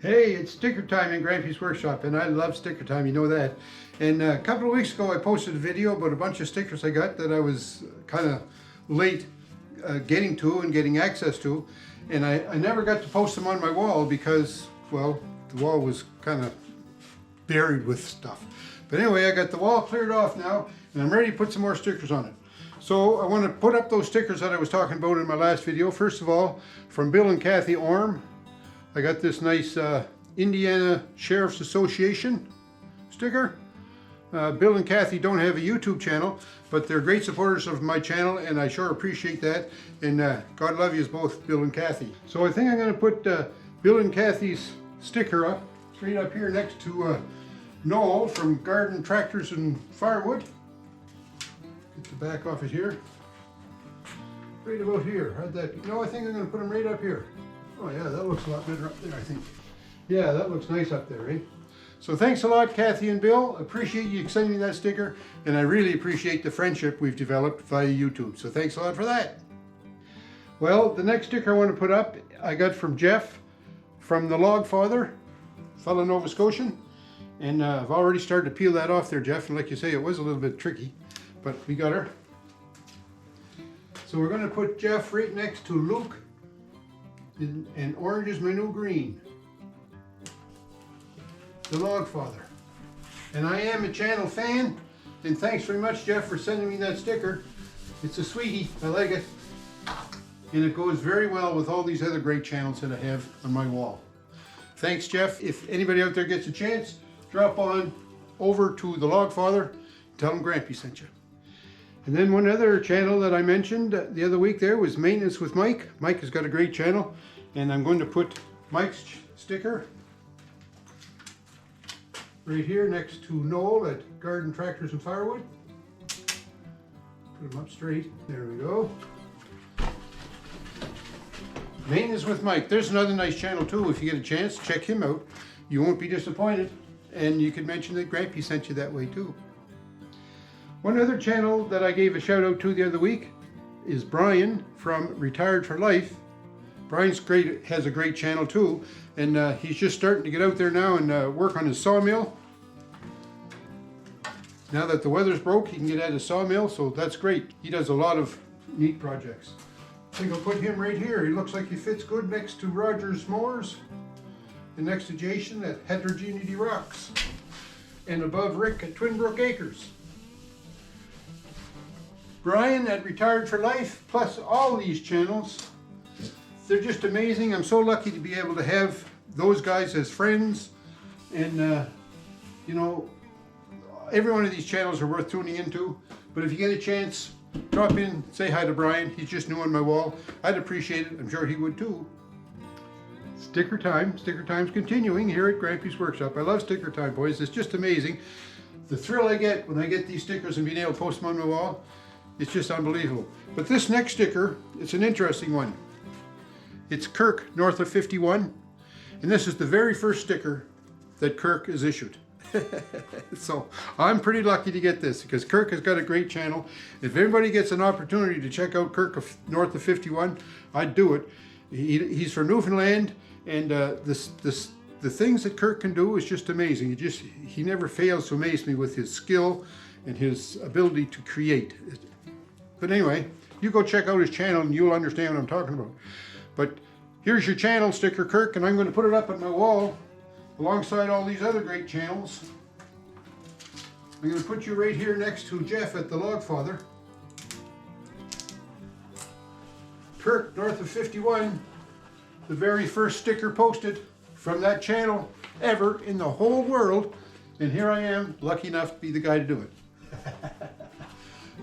Hey, it's sticker time in Grampie's workshop, and I love sticker time, you know that. And a couple of weeks ago I posted a video about a bunch of stickers I got that I was kind of late getting to and getting access to. And I never got to post them on my wall because, well, the wall was kind of buried with stuff. But anyway, I got the wall cleared off now, and I'm ready to put some more stickers on it. So I want to put up those stickers that I was talking about in my last video. First of all, from Bill and Kathy Orm, I got this nice Indiana Sheriff's Association sticker. Bill and Kathy don't have a YouTube channel, but they're great supporters of my channel, and I sure appreciate that. And God love you both, Bill and Kathy. So I think I'm going to put Bill and Kathy's sticker up, straight up here next to Noel from Garden Tractors and Firewood. Get the back off it here. Right about here. How'd that? No, I think I'm going to put them right up here. Oh yeah, that looks a lot better up there, I think. Yeah, that looks nice up there, eh? So thanks a lot, Kathy and Bill. Appreciate you sending me that sticker, and I really appreciate the friendship we've developed via YouTube. So thanks a lot for that. Well, the next sticker I want to put up, I got from Jeff, from the Log Father, fellow Nova Scotian. And I've already started to peel that off there, Jeff. And like you say, it was a little bit tricky, but we got her. So we're going to put Jeff right next to Luke. And orange is my new green. The Log Father. And I am a channel fan, and thanks very much, Jeff, for sending me that sticker. It's a sweetie, I like it. And it goes very well with all these other great channels that I have on my wall. Thanks, Jeff. If anybody out there gets a chance, drop on over to the Log Father, tell them Grampie sent you. And then one other channel that I mentioned the other week there was Maintenance with Mike. Mike has got a great channel, and I'm going to put Mike's sticker right here next to Noel at Garden Tractors and Firewood. Put them up straight. There we go. Maintenance with Mike. There's another nice channel too. If you get a chance, check him out. You won't be disappointed. And you can mention that Grampie sent you that way too. One other channel that I gave a shout out to the other week is Brian from Retired for Life. Brian's great, has a great channel too, and he's just starting to get out there now and work on his sawmill. Now that the weather's broke, he can get at his sawmill, so that's great. He does a lot of neat projects. I think I'll put him right here. He looks like he fits good next to Roger's Mowers, and next to Jason at Heterogeneity Rocks, and above Rick at Twin Brook Acres. Brian at Retired for Life, plus all these channels, they're just amazing. I'm so lucky to be able to have those guys as friends, and you know, every one of these channels are worth tuning into. But if you get a chance, drop in, say hi to Brian. He's just new on my wall. I'd appreciate it. I'm sure he would too. Sticker time. Sticker time's continuing here at Grampie's Workshop. I love sticker time, boys. It's just amazing. The thrill I get when I get these stickers and being able to post them on my wall, it's just unbelievable. But this next sticker, it's an interesting one. It's Kirk, north of 51. And this is the very first sticker that Kirk has issued. So I'm pretty lucky to get this because Kirk has got a great channel. If everybody gets an opportunity to check out Kirk north of 51, I'd do it. He's from Newfoundland, and the things that Kirk can do is just amazing. He never fails to amaze me with his skill and his ability to create. But anyway, you go check out his channel and you'll understand what I'm talking about. But here's your channel sticker, Kirk, and I'm going to put it up on my wall alongside all these other great channels. I'm going to put you right here next to Jeff at the Log Father. Kirk, north of 51, the very first sticker posted from that channel ever in the whole world. And here I am, lucky enough to be the guy to do it.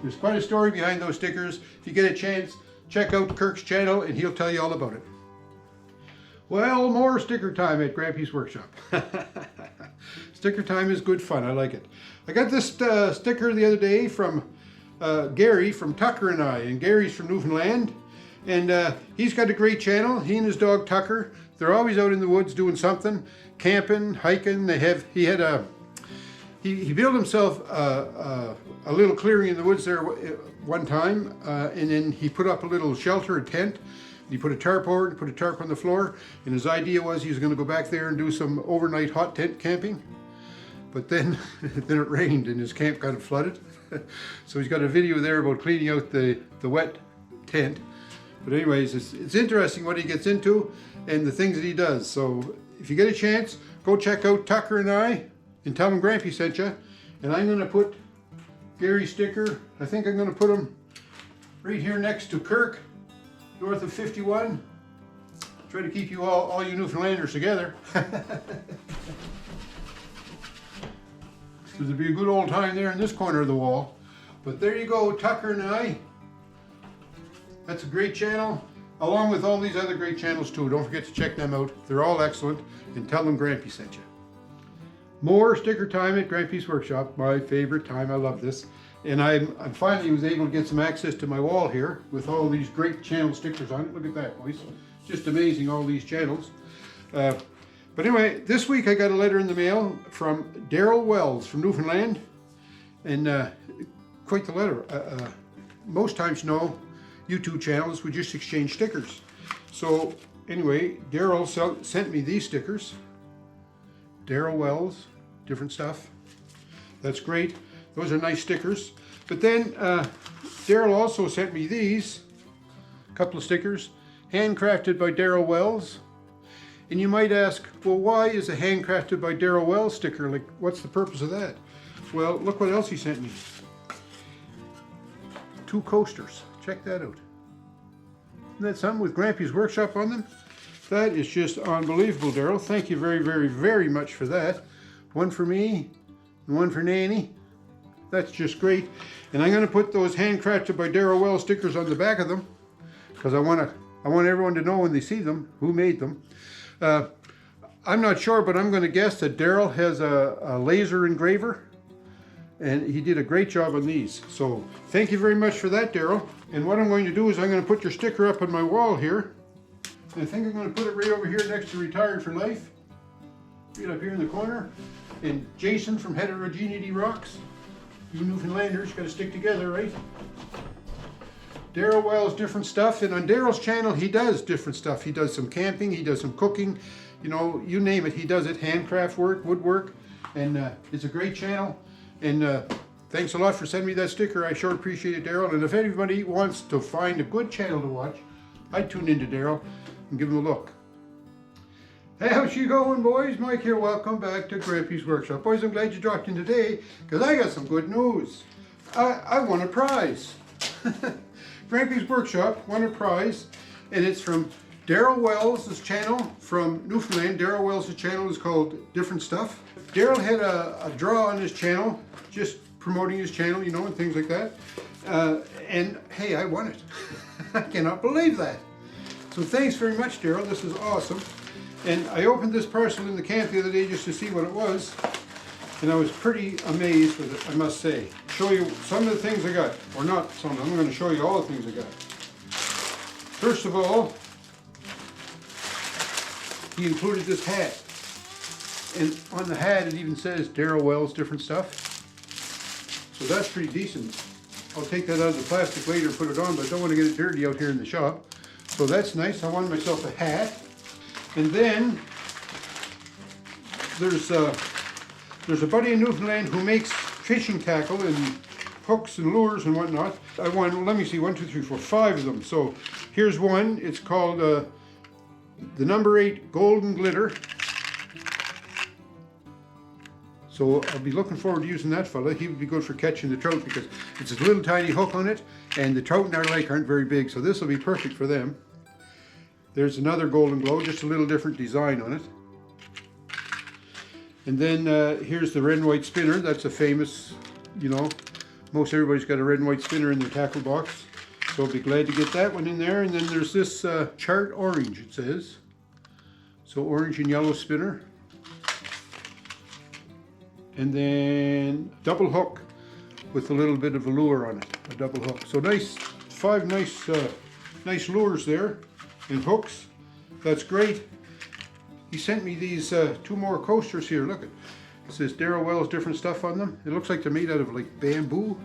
There's quite a story behind those stickers. If you get a chance, check out Kirk's channel and he'll tell you all about it. Well, more sticker time at Grampie's Workshop. Sticker time is good fun. I like it. I got this sticker the other day from Garry from Tucker and I. And Gary's from Newfoundland. And he's got a great channel. He and his dog Tucker, they're always out in the woods doing something, camping, hiking. He built himself a little clearing in the woods there one time, and then he put up a little shelter, a tent, He put a tarp over it, put a tarp on the floor, and his idea was he was going to go back there and do some overnight hot tent camping. But then, then it rained and his camp got flooded. So he's got a video there about cleaning out the wet tent. But anyways, it's interesting what he gets into and the things that he does. So if you get a chance, go check out Tucker and I and tell him Grampie sent you. And I'm going to put Gary's sticker, I think I'm going to put him right here next to Kirk, north of 51. Try to keep you all you Newfoundlanders together. It'll be a good old time there in this corner of the wall. But there you go, Tucker and I. That's a great channel, along with all these other great channels too. Don't forget to check them out. They're all excellent. And tell them Grampie sent you. More sticker time at Grampie's Workshop. My favorite time. I love this. And I finally was able to get some access to my wall here with all these great channel stickers on it. Look at that, boys. Just amazing, all these channels. But anyway, this week I got a letter in the mail from Daryl Wells from Newfoundland. And quite the letter. Most times, no, YouTube channels, we just exchange stickers. So anyway, Darrell sent me these stickers. Daryl Wells, different stuff. That's great. Those are nice stickers. But then Darrell also sent me these, couple of stickers, handcrafted by Daryl Wells. And you might ask, well, why is a handcrafted by Daryl Wells sticker? Like, what's the purpose of that? Well, look what else he sent me. 2 coasters. Check that out. Isn't that something with Grampie's Workshop on them? That is just unbelievable, Darrell. Thank you very, very, very much for that. One for me and one for Nanny. That's just great. And I'm going to put those handcrafted by Daryl Wells stickers on the back of them because I want everyone to know when they see them who made them. I'm not sure, but I'm going to guess that Darrell has a laser engraver, and he did a great job on these. So thank you very much for that, Darrell. And what I'm going to do is I'm going to put your sticker up on my wall here. And I think I'm going to put it right over here next to Retired for Life. Right up here in the corner. And Jason from Heterogeneity Rocks. You Newfoundlanders got to stick together, right? Daryl Wells, different stuff. And on Daryl's channel, he does different stuff. He does some camping, he does some cooking. You know, you name it, he does it. Handcraft work, woodwork. And it's a great channel. And thanks a lot for sending me that sticker. I sure appreciate it, Darrell. And if anybody wants to find a good channel to watch, I'd tune into Darrell and give him a look. Hey, how's you going, boys? Mike here. Welcome back to Grampie's Workshop. Boys, I'm glad you dropped in today because I got some good news. I won a prize. Grampie's Workshop won a prize, and it's from Daryl Wells' channel from Newfoundland. Daryl Wells' channel is called Different Stuff. Daryl had a draw on his channel, just promoting his channel, you know, and things like that. And hey, I won it. I cannot believe that. So thanks very much, Daryl. This is awesome. And I opened this parcel in the camp the other day just to see what it was. And I was pretty amazed with it, I must say. Show you some of the things I got. Or not some, I'm going to show you all the things I got. First of all, he included this hat. And on the hat it even says Daryl Wells, different stuff. So that's pretty decent. I'll take that out of the plastic later and put it on, but I don't want to get it dirty out here in the shop. So that's nice. I wanted myself a hat. And then there's a buddy in Newfoundland who makes fishing tackle and hooks and lures and whatnot. I won, let me see, 1, 2, 3, 4, 5 of them. So here's one. It's called the number 8 Golden Glitter. So I'll be looking forward to using that fella. He would be good for catching the trout because it's a little tiny hook on it and the trout in our lake aren't very big, so this will be perfect for them. There's another Golden Glow, just a little different design on it. And then here's the red and white spinner. That's a famous, you know, most everybody's got a red and white spinner in their tackle box. So I'll be glad to get that one in there. And then there's this chart orange, it says. So orange and yellow spinner. And then double hook with a little bit of a lure on it, a double hook. So nice, 5 nice lures there and hooks. That's great. He sent me these 2 more coasters here. Look, it says Daryl Wells, different stuff on them. It looks like they're made out of like bamboo.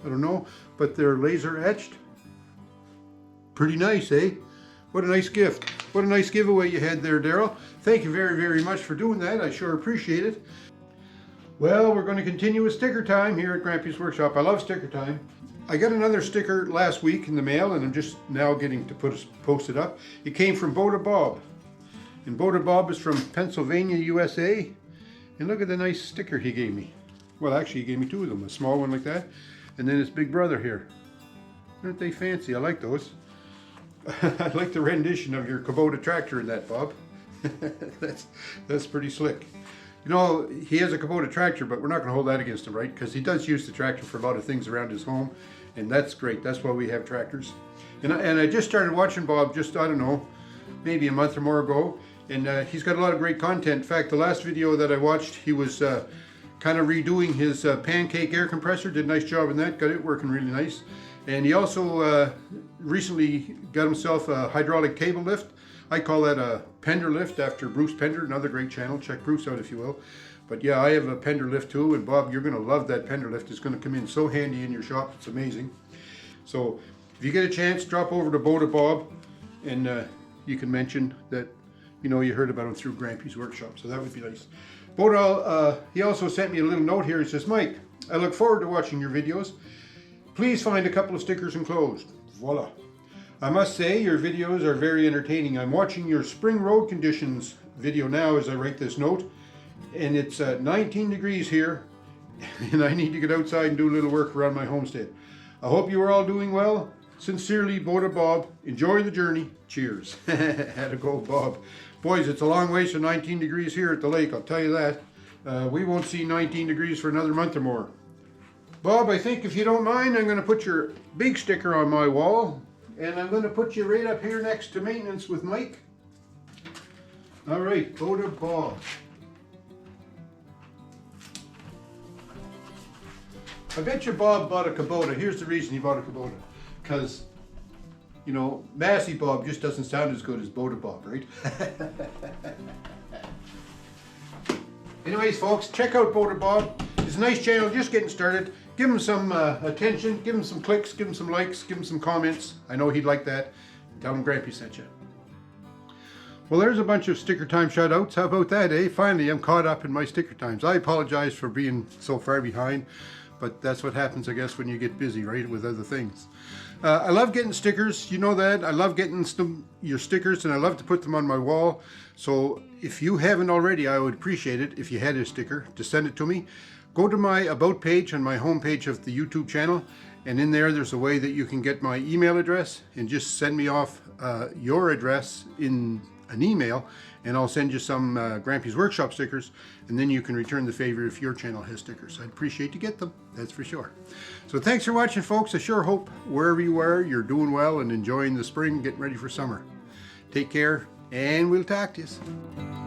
I don't know, but they're laser etched. Pretty nice, eh? What a nice gift. What a nice giveaway you had there, Daryl. Thank you very, very much for doing that. I sure appreciate it. Well, we're going to continue with sticker time here at Grampie's Workshop. I love sticker time. I got another sticker last week in the mail, and I'm just now getting to post it up. It came from Bota Bob. And Bota Bob is from Pennsylvania, USA. And look at the nice sticker he gave me. Well, actually, he gave me two of them. A small one like that, and then his big brother here. Aren't they fancy? I like those. I like the rendition of your Kubota tractor in that, Bob. that's pretty slick. You know, he has a Kubota tractor, but we're not going to hold that against him, right? Because he does use the tractor for a lot of things around his home, and that's great. That's why we have tractors. And I just started watching Bob just, I don't know, maybe a month or more ago, and he's got a lot of great content. In fact, the last video that I watched, he was kind of redoing his pancake air compressor. Did a nice job in that, got it working really nice. And he also recently got himself a hydraulic cable lift. I call that a Pender lift after Bruce Pender, another great channel. Check Bruce out if you will. But yeah, I have a Pender lift too, and Bob, you're gonna love that Pender lift. It's gonna come in so handy in your shop, it's amazing. So if you get a chance, drop over to Bota Bob, and you can mention that you know you heard about him through Grampie's Workshop, so that would be nice. Bota, he also sent me a little note here. He says, Mike, I look forward to watching your videos. Please find a couple of stickers enclosed. Voila. I must say your videos are very entertaining. I'm watching your spring road conditions video now as I write this note, and it's 19 degrees here, and I need to get outside and do a little work around my homestead. I hope you are all doing well. Sincerely, Bota Bob. Enjoy the journey. Cheers. Had to go, Bob. Boys, it's a long ways from 19 degrees here at the lake, I'll tell you that. We won't see 19 degrees for another month or more. Bob, I think if you don't mind, I'm going to put your big sticker on my wall, and I'm going to put you right up here next to maintenance with Mike. All right, Bota Bob. I bet you Bob bought a Kubota. Here's the reason he bought a Kubota. Because, you know, Massey Bob just doesn't sound as good as Bota Bob, right? Anyways, folks, check out Bota Bob. It's a nice channel, just getting started. Give him some attention, give him some clicks, give him some likes, give him some comments. I know he'd like that. Tell him Grampie sent you. Well, there's a bunch of sticker time shout outs. How about that, eh? Finally, I'm caught up in my sticker times. I apologize for being so far behind, but that's what happens, I guess, when you get busy, right, with other things. I love getting stickers, you know that. I love getting your stickers, and I love to put them on my wall. So if you haven't already, I would appreciate it if you had a sticker to send it to me. Go to my About page on my home page of the YouTube channel, and in there's a way that you can get my email address and just send me off your address in an email, and I'll send you some Grampie's Workshop stickers, and then you can return the favor if your channel has stickers. I'd appreciate to get them, that's for sure. So thanks for watching, folks. I sure hope wherever you are, you're doing well and enjoying the spring, getting ready for summer. Take care, and we'll talk to you.